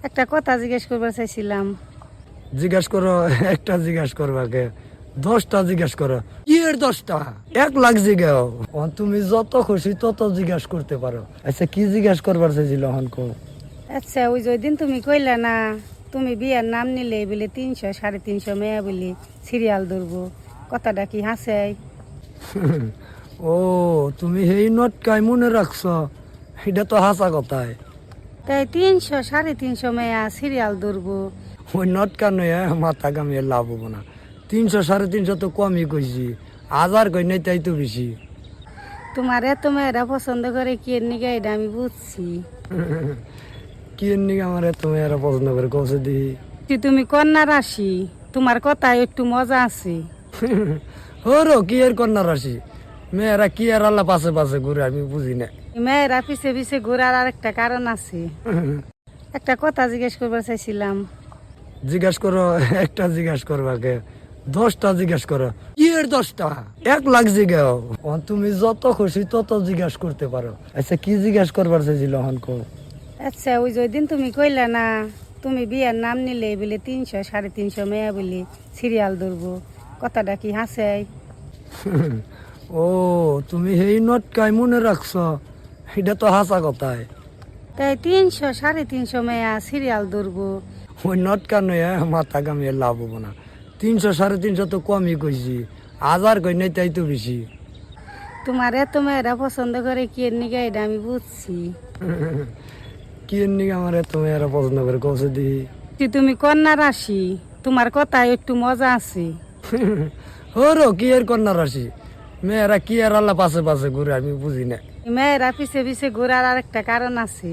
একটা কথা জিজ্ঞেস করবার চাইছিলাম। জিজ্ঞাস করো, একটা জিজ্ঞাস করবাকে 10টা জিজ্ঞাস করো। কি এর 10টা? 1 লাখ জিজ্ঞাও। তুমি যত খুশি তত জিজ্ঞাস করতে পারো। আচ্ছা, কি জিজ্ঞাস করবার চাইছিল হনকো? আচ্ছা, ওই যে ওই দিন তুমি কইলা না তুমি বিয়ার নাম নিলে বলে 300 350 মেয়া বলে সিরিয়াল ধরবো, কথাটা কি হাসাই? ও, তুমি এই নটকাই মনে রাখছো? এটা তো হাসা কথাই। তাই 300 350 মেয়া সিরিয়াল ধরবো। ওই নটকা নয়, মাথা কামিয়ে লাভ হবো না। 300 350 তো কমই কইছি, 1000 কই নাই তাই তো বেশি। তোমার এত মেয়েরা পছন্দ করে কি এর নিগে এটা আমি বুঝছি। কি এর নিকে আমার তুমি এরা পছন্দ করে কৌশে দি? যে তুমি কন্যা রাশি, তোমার কথা একটু মজা আছে। হরো কি এর কন্যা রাশি? মেয়েরা কি আর আল্লাহ পাশে পাশে ঘুরে আমি বুঝি না। মেয়েরা পিছে পিছে ঘোরার আর একটা কারণ আছে। একটা কথা জিজ্ঞেস করবার চাইছিলাম। জিজ্ঞাস করো, একটা জিজ্ঞাস করবাকে 10টা জিজ্ঞাস করো। কি এর 10টা? 1 লাখ জিজ্ঞাও। তুমি যত খুশি তত জিজ্ঞাস করতে পারো। আচ্ছা, কি জিজ্ঞাস করবার চাইছিল হনকো? আচ্ছা, ওই যে ওই দিন তুমি কইলা না তুমি বিয়ার নাম নিলে বলে 300 350 মেয়া বলে সিরিয়াল ধরবো, কথাটা কি হাসাই? ও, তুমি এই নটকাই মনে রাখছো? এটা তো হাসা কথাই। তাই 300 350 মেয়া সিরিয়াল ধরবো। ওই নটকা নয়, মাথা কামিয়ে লাভ হবো না। 300 350 তো কমই কইছি, 1000 কই নাই তাই তো বেশি। তোমার এত মেয়েরা পছন্দ করে কি এর নিগে এটা আমি বুঝছি। কি এর নিকে আমার তুমি এরা পছন্দ করে কৌশে দি? যে তুমি কন্যা রাশি, তোমার কথা একটু মজা আছে। হরো কি এর কন্যা রাশি? মেয়েরা কি আর আল্লাহ পাশে পাশে ঘুরে আমি বুঝি না। মেয়েরা পিছে পিছে ঘোরার আর একটা কারণ আছে।